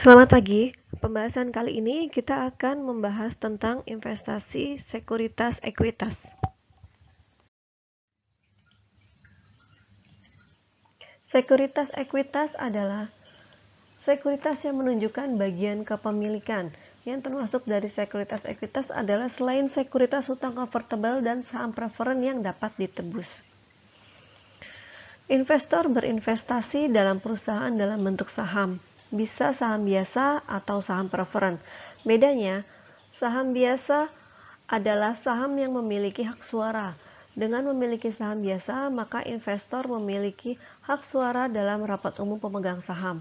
Selamat pagi. Pembahasan kali ini kita akan membahas tentang investasi sekuritas ekuitas. Sekuritas ekuitas adalah sekuritas yang menunjukkan bagian kepemilikan. Yang termasuk dari sekuritas ekuitas adalah selain sekuritas hutang convertible dan saham preferen yang dapat ditebus. Investor berinvestasi dalam perusahaan dalam bentuk saham, bisa saham biasa atau saham preferen. Bedanya, saham biasa adalah saham yang memiliki hak suara. Dengan memiliki saham biasa, maka investor memiliki hak suara dalam rapat umum pemegang saham.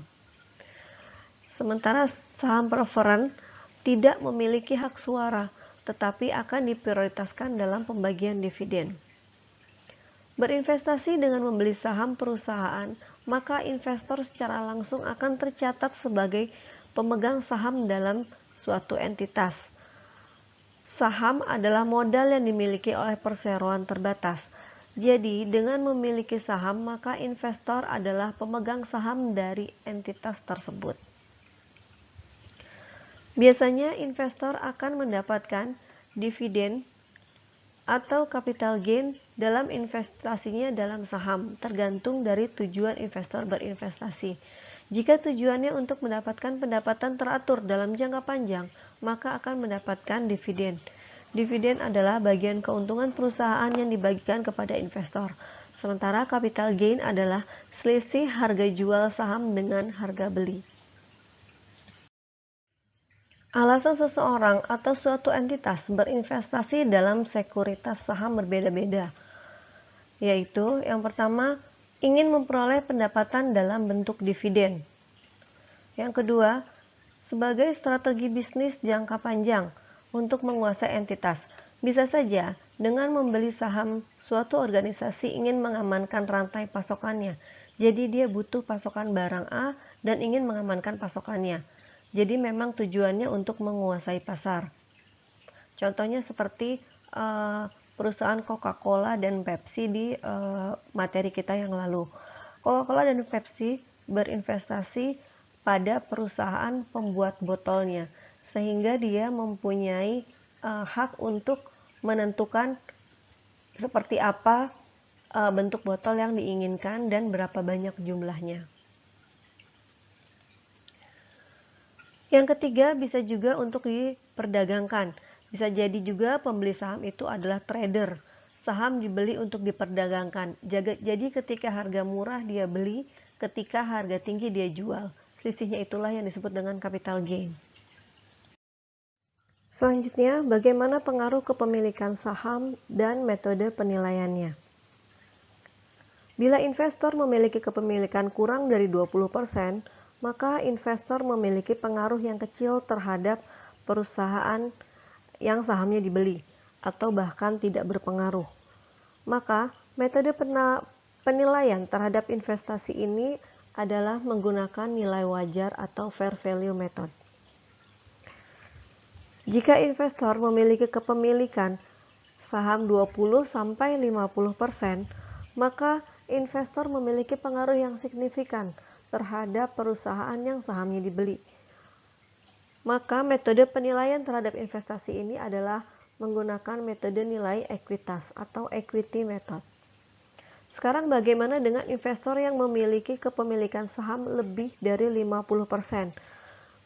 Sementara saham preferen tidak memiliki hak suara, tetapi akan diprioritaskan dalam pembagian dividen. Berinvestasi dengan membeli saham perusahaan, maka investor secara langsung akan tercatat sebagai pemegang saham dalam suatu entitas. Saham adalah modal yang dimiliki oleh perseroan terbatas. Jadi, dengan memiliki saham, maka investor adalah pemegang saham dari entitas tersebut. Biasanya, investor akan mendapatkan dividen atau capital gain dalam investasinya dalam saham, tergantung dari tujuan investor berinvestasi. Jika tujuannya untuk mendapatkan pendapatan teratur dalam jangka panjang, maka akan mendapatkan dividen. Dividen adalah bagian keuntungan perusahaan yang dibagikan kepada investor. Sementara capital gain adalah selisih harga jual saham dengan harga beli. Alasan seseorang atau suatu entitas berinvestasi dalam sekuritas saham berbeda-beda, yaitu yang pertama, ingin memperoleh pendapatan dalam bentuk dividen. Yang kedua, sebagai strategi bisnis jangka panjang untuk menguasai entitas. Bisa saja dengan membeli saham suatu organisasi ingin mengamankan rantai pasokannya. Jadi dia butuh pasokan barang A dan ingin mengamankan pasokannya. Jadi memang tujuannya untuk menguasai pasar. Contohnya seperti perusahaan Coca-Cola dan Pepsi di materi kita yang lalu. Coca-Cola dan Pepsi berinvestasi pada perusahaan pembuat botolnya, sehingga dia mempunyai hak untuk menentukan seperti apa bentuk botol yang diinginkan dan berapa banyak jumlahnya. Yang ketiga, bisa juga untuk diperdagangkan. Bisa jadi juga pembeli saham itu adalah trader. Saham dibeli untuk diperdagangkan. Jadi ketika harga murah dia beli, ketika harga tinggi dia jual. Selisihnya itulah yang disebut dengan capital gain. Selanjutnya, bagaimana pengaruh kepemilikan saham dan metode penilaiannya? Bila investor memiliki kepemilikan kurang dari 20%, maka investor memiliki pengaruh yang kecil terhadap perusahaan yang sahamnya dibeli, atau bahkan tidak berpengaruh. Maka, metode penilaian terhadap investasi ini adalah menggunakan nilai wajar atau fair value method. Jika investor memiliki kepemilikan saham 20-50%, maka investor memiliki pengaruh yang signifikan terhadap perusahaan yang sahamnya dibeli. Maka metode penilaian terhadap investasi ini adalah menggunakan metode nilai ekuitas atau equity method. Sekarang bagaimana dengan investor yang memiliki kepemilikan saham lebih dari 50%?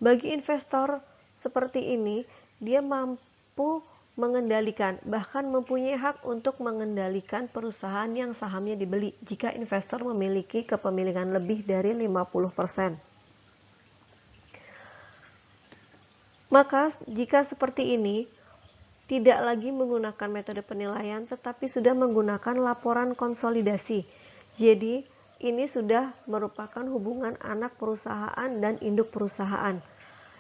Bagi investor seperti ini, dia mampu mengendalikan, bahkan mempunyai hak untuk mengendalikan perusahaan yang sahamnya dibeli jika investor memiliki kepemilikan lebih dari 50%. Maka jika seperti ini, tidak lagi menggunakan metode penilaian, tetapi sudah menggunakan laporan konsolidasi. Jadi, ini sudah merupakan hubungan anak perusahaan dan induk perusahaan.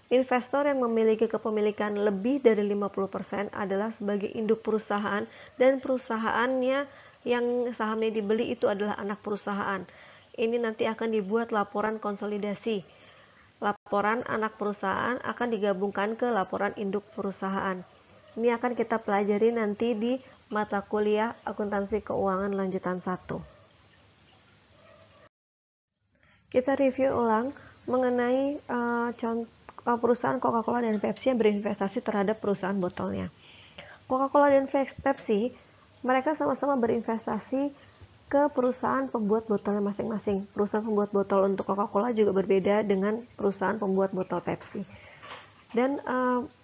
Investor yang memiliki kepemilikan lebih dari 50% adalah sebagai induk perusahaan, dan perusahaannya yang sahamnya dibeli itu adalah anak perusahaan. Ini nanti akan dibuat laporan konsolidasi. Laporan anak perusahaan akan digabungkan ke laporan induk perusahaan. Ini akan kita pelajari nanti di mata kuliah akuntansi keuangan lanjutan 1. Kita review ulang mengenai perusahaan Coca-Cola dan Pepsi yang berinvestasi terhadap perusahaan botolnya. Coca-Cola dan Pepsi, mereka sama-sama berinvestasi ke perusahaan pembuat botolnya masing-masing. Perusahaan pembuat botol untuk Coca-Cola juga berbeda dengan perusahaan pembuat botol Pepsi. Dan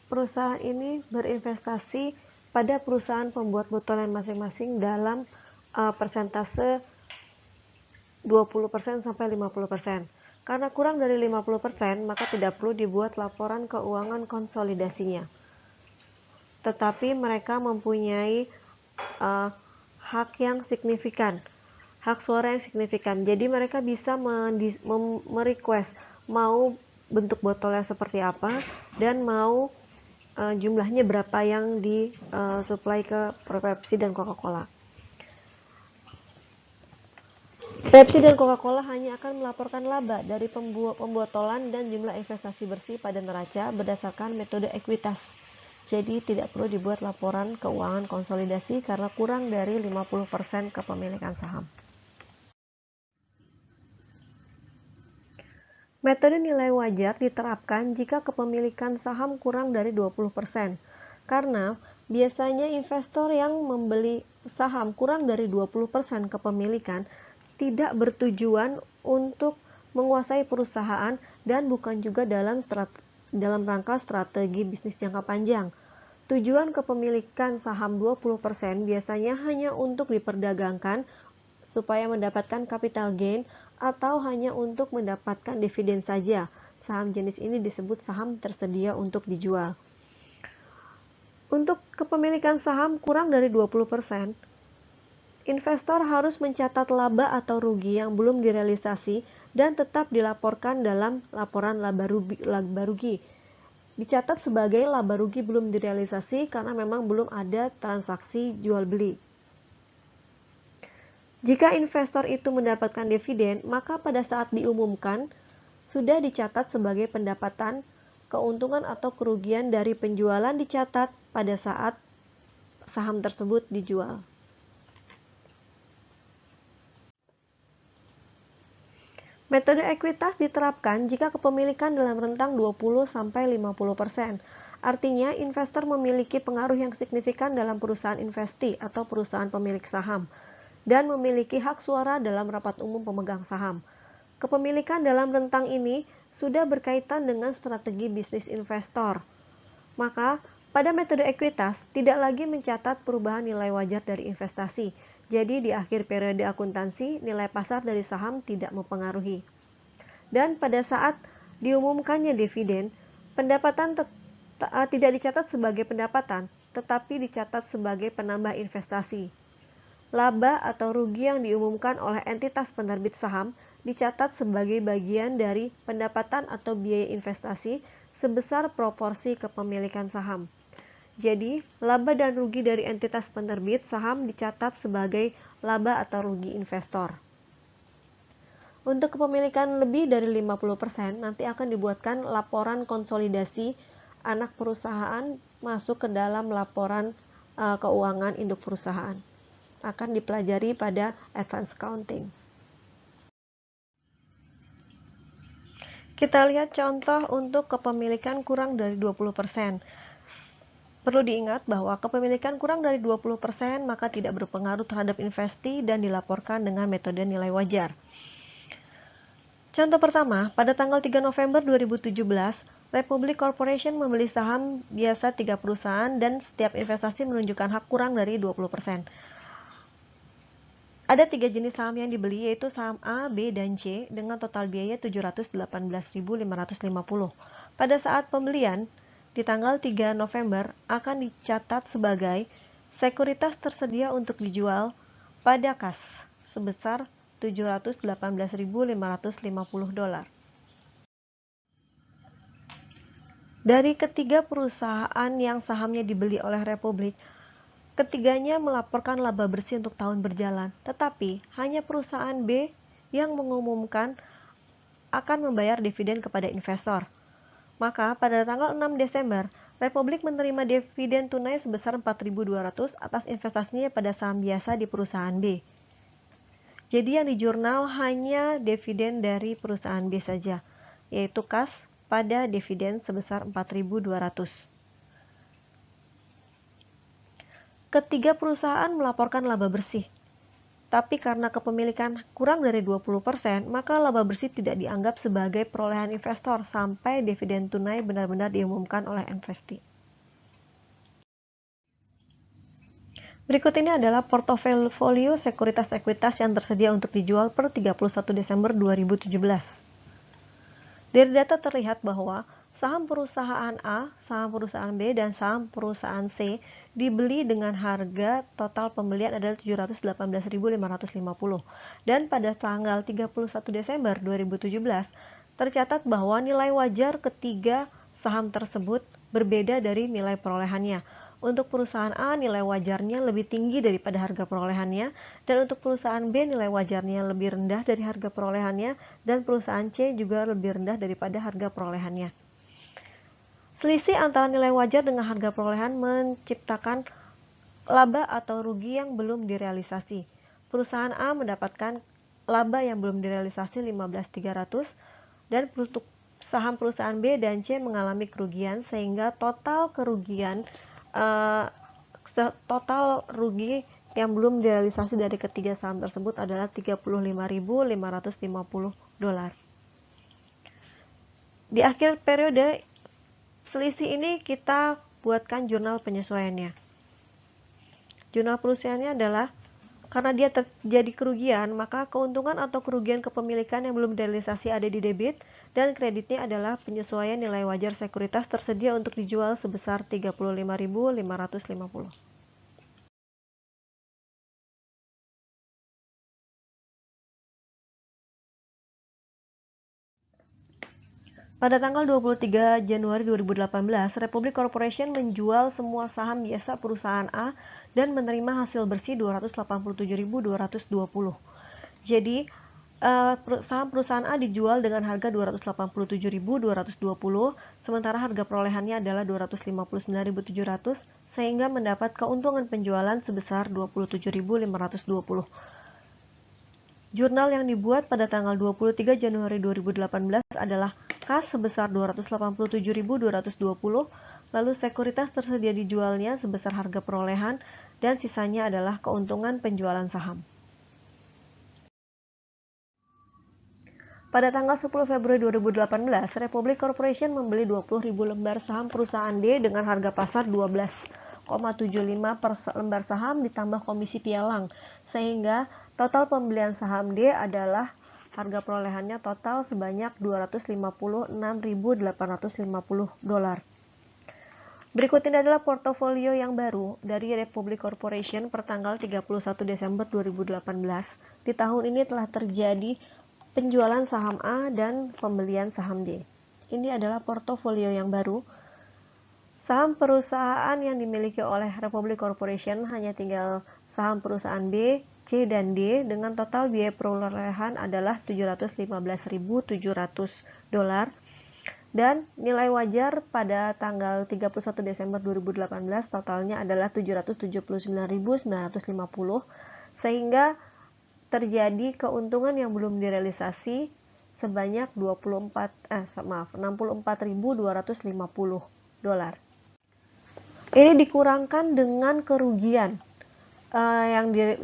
perusahaan ini berinvestasi pada perusahaan pembuat botol yang masing-masing dalam persentase 20% sampai 50%. Karena kurang dari 50%, maka tidak perlu dibuat laporan keuangan konsolidasinya. Tetapi mereka mempunyai hak yang signifikan, hak suara yang signifikan. Jadi mereka bisa merequest mau bentuk botolnya seperti apa dan mau jumlahnya berapa yang disuplai ke Pepsi dan Coca-Cola. Pepsi dan Coca-Cola hanya akan melaporkan laba dari pembotolan dan jumlah investasi bersih pada neraca berdasarkan metode ekuitas. Jadi tidak perlu dibuat laporan keuangan konsolidasi karena kurang dari 50% kepemilikan saham. Metode nilai wajar diterapkan jika kepemilikan saham kurang dari 20%. Karena biasanya investor yang membeli saham kurang dari 20% kepemilikan tidak bertujuan untuk menguasai perusahaan dan bukan juga dalam rangka strategi bisnis jangka panjang. Tujuan kepemilikan saham 20% biasanya hanya untuk diperdagangkan supaya mendapatkan capital gain atau hanya untuk mendapatkan dividen saja. Saham jenis ini disebut saham tersedia untuk dijual. Untuk kepemilikan saham kurang dari 20%, investor harus mencatat laba atau rugi yang belum direalisasi dan tetap dilaporkan dalam laporan laba rugi. Dicatat sebagai laba rugi belum direalisasi karena memang belum ada transaksi jual beli. Jika investor itu mendapatkan dividen, maka pada saat diumumkan sudah dicatat sebagai pendapatan, keuntungan atau kerugian dari penjualan dicatat pada saat saham tersebut dijual. Metode ekuitas diterapkan jika kepemilikan dalam rentang 20-50%. Artinya, investor memiliki pengaruh yang signifikan dalam perusahaan investi atau perusahaan pemilik saham, dan memiliki hak suara dalam rapat umum pemegang saham. Kepemilikan dalam rentang ini sudah berkaitan dengan strategi bisnis investor. Maka, pada metode ekuitas, tidak lagi mencatat perubahan nilai wajar dari investasi. Jadi di akhir periode akuntansi, nilai pasar dari saham tidak mempengaruhi. Dan pada saat diumumkannya dividen, pendapatan tidak dicatat sebagai pendapatan, tetapi dicatat sebagai penambah investasi. Laba atau rugi yang diumumkan oleh entitas penerbit saham dicatat sebagai bagian dari pendapatan atau biaya investasi sebesar proporsi kepemilikan saham. Jadi, laba dan rugi dari entitas penerbit saham dicatat sebagai laba atau rugi investor. Untuk kepemilikan lebih dari 50%, nanti akan dibuatkan laporan konsolidasi anak perusahaan masuk ke dalam laporan keuangan induk perusahaan. Akan dipelajari pada advance accounting. Kita lihat contoh untuk kepemilikan kurang dari 20%. Perlu diingat bahwa kepemilikan kurang dari 20% maka tidak berpengaruh terhadap investi dan dilaporkan dengan metode nilai wajar. Contoh pertama, pada tanggal 3 November 2017, Republic Corporation membeli saham biasa 3 perusahaan dan setiap investasi menunjukkan hak kurang dari 20%. Ada 3 jenis saham yang dibeli, yaitu saham A, B, dan C dengan total biaya 718.550. Pada saat pembelian, di tanggal 3 November akan dicatat sebagai sekuritas tersedia untuk dijual pada kas sebesar $718.550. Dari ketiga perusahaan yang sahamnya dibeli oleh Republik, ketiganya melaporkan laba bersih untuk tahun berjalan, tetapi hanya perusahaan B yang mengumumkan akan membayar dividen kepada investor. Maka pada tanggal 6 Desember, Republik menerima dividen tunai sebesar 4.200 atas investasinya pada saham biasa di perusahaan B. Jadi yang di jurnal hanya dividen dari perusahaan B saja, yaitu kas pada dividen sebesar 4.200. Ketiga perusahaan melaporkan laba bersih. Tapi karena kepemilikan kurang dari 20%, maka laba bersih tidak dianggap sebagai perolehan investor sampai dividen tunai benar-benar diumumkan oleh investee. Berikut ini adalah portofolio sekuritas-ekuitas yang tersedia untuk dijual per 31 Desember 2017. Dari data terlihat bahwa saham perusahaan A, saham perusahaan B, dan saham perusahaan C dibeli dengan harga total pembelian adalah 718.550. Dan pada tanggal 31 Desember 2017, tercatat bahwa nilai wajar ketiga saham tersebut berbeda dari nilai perolehannya. Untuk perusahaan A, nilai wajarnya lebih tinggi daripada harga perolehannya, dan untuk perusahaan B, nilai wajarnya lebih rendah dari harga perolehannya, dan perusahaan C juga lebih rendah daripada harga perolehannya. Selisih antara nilai wajar dengan harga perolehan menciptakan laba atau rugi yang belum direalisasi. Perusahaan A mendapatkan laba yang belum direalisasi 15.300, dan untuk saham perusahaan B dan C mengalami kerugian, sehingga total rugi yang belum direalisasi dari ketiga saham tersebut adalah $35.550. Di akhir periode selisih ini kita buatkan jurnal penyesuaiannya. Jurnal penyesuaiannya adalah karena dia terjadi kerugian, maka keuntungan atau kerugian kepemilikan yang belum direalisasi ada di debit, dan kreditnya adalah penyesuaian nilai wajar sekuritas tersedia untuk dijual sebesar 35.550. Pada tanggal 23 Januari 2018, Republic Corporation menjual semua saham biasa perusahaan A dan menerima hasil bersih 287.220. Jadi, saham perusahaan A dijual dengan harga 287.220, sementara harga perolehannya adalah 259.700, sehingga mendapat keuntungan penjualan sebesar 27.520. Jurnal yang dibuat pada tanggal 23 Januari 2018 adalah kas sebesar 287.220, lalu sekuritas tersedia dijualnya sebesar harga perolehan, dan sisanya adalah keuntungan penjualan saham. Pada tanggal 10 Februari 2018, Republic Corporation membeli 20.000 lembar saham perusahaan D dengan harga pasar 12,75 per lembar saham ditambah komisi pialang, sehingga total pembelian saham D adalah harga perolehannya total sebanyak $256.850. Berikut ini adalah portofolio yang baru dari Republic Corporation per tanggal 31 Desember 2018. Di tahun ini telah terjadi penjualan saham A dan pembelian saham D. Ini adalah portofolio yang baru. Saham perusahaan yang dimiliki oleh Republic Corporation hanya tinggal saham perusahaan B, C, dan D dengan total biaya perolehan adalah $715.700, dan nilai wajar pada tanggal 31 Desember 2018 totalnya adalah $779.950, sehingga terjadi keuntungan yang belum direalisasi sebanyak $64.250. Ini dikurangkan dengan kerugian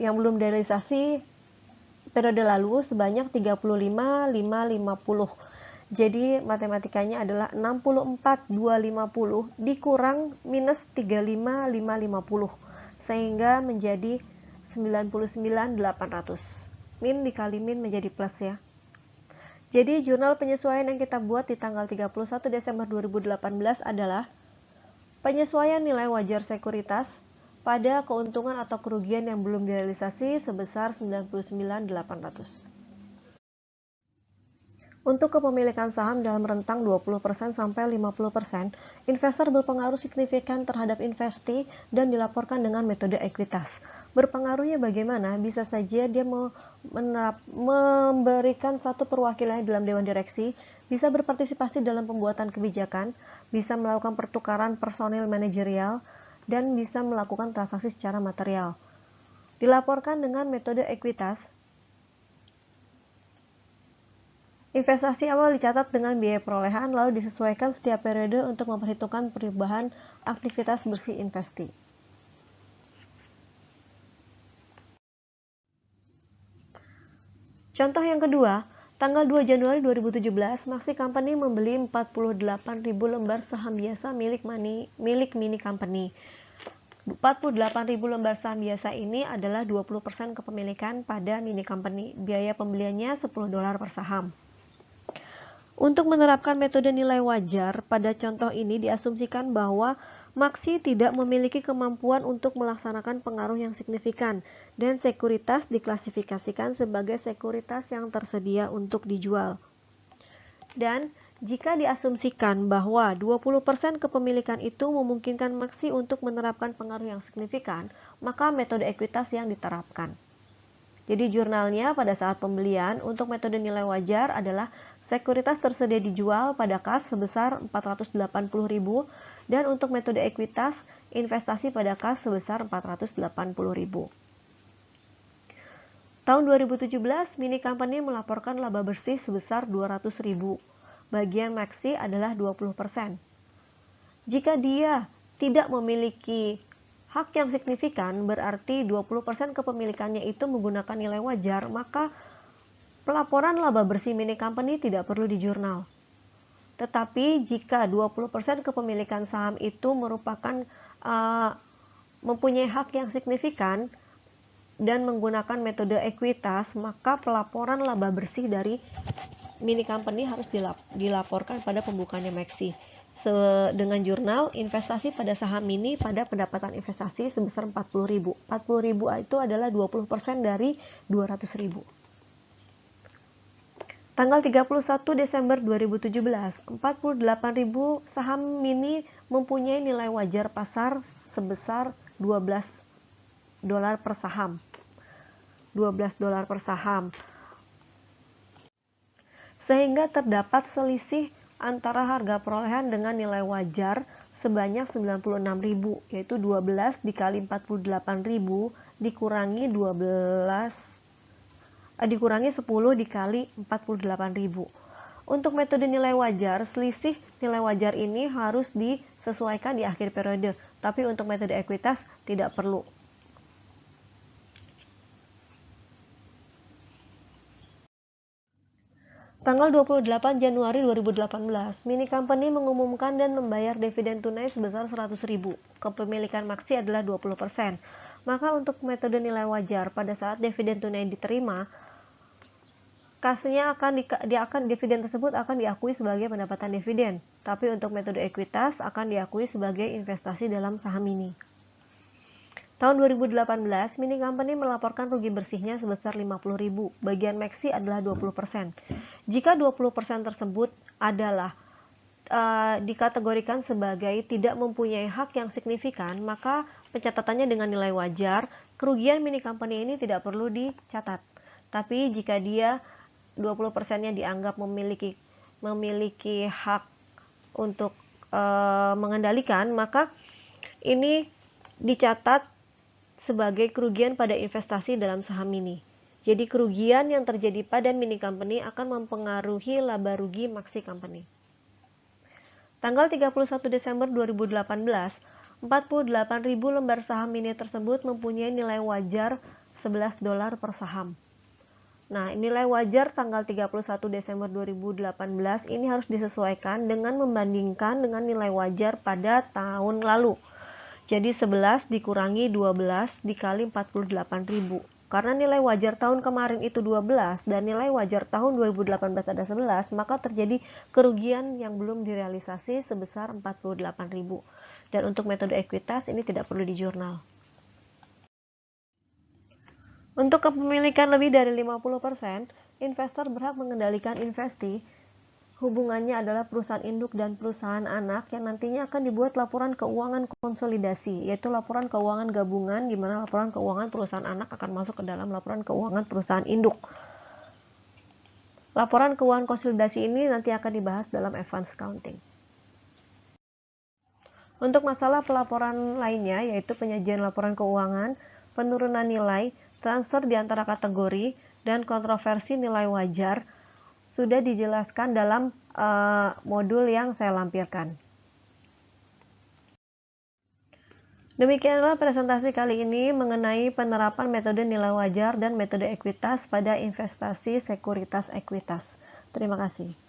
yang belum direalisasi periode lalu sebanyak 35.550. Jadi matematikanya adalah 64.250 dikurang minus 35.550, sehingga menjadi 99.800. Min dikali min menjadi plus ya. Jadi jurnal penyesuaian yang kita buat di tanggal 31 Desember 2018 adalah penyesuaian nilai wajar sekuritas pada keuntungan atau kerugian yang belum direalisasi sebesar 99.800. Untuk kepemilikan saham dalam rentang 20% sampai 50%, investor berpengaruh signifikan terhadap investee dan dilaporkan dengan metode ekuitas. Berpengaruhnya bagaimana? Bisa saja dia memberikan satu perwakilan dalam dewan direksi, bisa berpartisipasi dalam pembuatan kebijakan, bisa melakukan pertukaran personil manajerial, dan bisa melakukan transaksi secara material. Dilaporkan dengan metode ekuitas. Investasi awal dicatat dengan biaya perolehan lalu disesuaikan setiap periode untuk memperhitungkan perubahan aktivitas bersih investi. Contoh yang kedua, tanggal 2 Januari 2017, Maxi Company membeli 48.000 lembar saham biasa milik Mini Company. 48.000 lembar saham biasa ini adalah 20% kepemilikan pada Mini Company. Biaya pembeliannya $10 per saham. Untuk menerapkan metode nilai wajar, pada contoh ini diasumsikan bahwa Maxi tidak memiliki kemampuan untuk melaksanakan pengaruh yang signifikan dan sekuritas diklasifikasikan sebagai sekuritas yang tersedia untuk dijual. Dan jika diasumsikan bahwa 20% kepemilikan itu memungkinkan Maxi untuk menerapkan pengaruh yang signifikan, maka metode ekuitas yang diterapkan. Jadi jurnalnya pada saat pembelian untuk metode nilai wajar adalah sekuritas tersedia dijual pada kas sebesar 480.000 dan untuk metode ekuitas investasi pada kas sebesar 480.000. Tahun 2017, Mini Company melaporkan laba bersih sebesar 200.000. Bagian Maxi adalah 20%. Jika dia tidak memiliki hak yang signifikan, berarti 20% kepemilikannya itu menggunakan nilai wajar, maka pelaporan laba bersih Mini Company tidak perlu di jurnal. Tetapi jika 20% kepemilikan saham itu merupakan mempunyai hak yang signifikan dan menggunakan metode ekuitas, maka pelaporan laba bersih dari Mini Company harus dilaporkan pada pembukaannya Maxi dengan jurnal investasi pada saham Mini pada pendapatan investasi sebesar 40.000. 40.000 itu adalah 20% dari 200.000. Tanggal 31 Desember 2017, 48.000 saham Mini mempunyai nilai wajar pasar sebesar $12 per saham. $12 per saham. Sehingga terdapat selisih antara harga perolehan dengan nilai wajar sebanyak 96.000, yaitu 12 dikali 48.000 dikurangi 10 dikali 48.000. Untuk metode nilai wajar, selisih nilai wajar ini harus disesuaikan di akhir periode, tapi untuk metode ekuitas tidak perlu. Tanggal 28 Januari 2018, Mini Company mengumumkan dan membayar dividen tunai sebesar 100.000. Kepemilikan Maxi adalah 20%. Maka untuk metode nilai wajar, pada saat dividen tunai diterima, kasnya dividen tersebut akan diakui sebagai pendapatan dividen, tapi untuk metode ekuitas akan diakui sebagai investasi dalam saham Mini. Tahun 2018, Mini Company melaporkan rugi bersihnya sebesar 50.000. Bagian Maxi adalah 20%. Jika 20% tersebut adalah dikategorikan sebagai tidak mempunyai hak yang signifikan, maka pencatatannya dengan nilai wajar, kerugian Mini Company ini tidak perlu dicatat. Tapi jika dia 20%-nya dianggap memiliki hak untuk mengendalikan, maka ini dicatat sebagai kerugian pada investasi dalam saham Mini. Jadi kerugian yang terjadi pada Mini Company akan mempengaruhi laba rugi Maxi Company. Tanggal 31 Desember 2018, 48.000 lembar saham Mini tersebut mempunyai nilai wajar $11 per saham. Nah, nilai wajar tanggal 31 Desember 2018 ini harus disesuaikan dengan membandingkan dengan nilai wajar pada tahun lalu. Jadi 11 dikurangi 12 dikali 48.000. Karena nilai wajar tahun kemarin itu 12 dan nilai wajar tahun 2018 ada 11, maka terjadi kerugian yang belum direalisasi sebesar 48.000. Dan untuk metode ekuitas ini tidak perlu di jurnal. Untuk kepemilikan lebih dari 50%, investor berhak mengendalikan investi. Hubungannya adalah perusahaan induk dan perusahaan anak yang nantinya akan dibuat laporan keuangan konsolidasi, yaitu laporan keuangan gabungan, di mana laporan keuangan perusahaan anak akan masuk ke dalam laporan keuangan perusahaan induk. Laporan keuangan konsolidasi ini nanti akan dibahas dalam advance accounting. Untuk masalah pelaporan lainnya, yaitu penyajian laporan keuangan, penurunan nilai, transfer di antara kategori, dan kontroversi nilai wajar, sudah dijelaskan dalam modul yang saya lampirkan. Demikianlah presentasi kali ini mengenai penerapan metode nilai wajar dan metode ekuitas pada investasi sekuritas ekuitas. Terima kasih.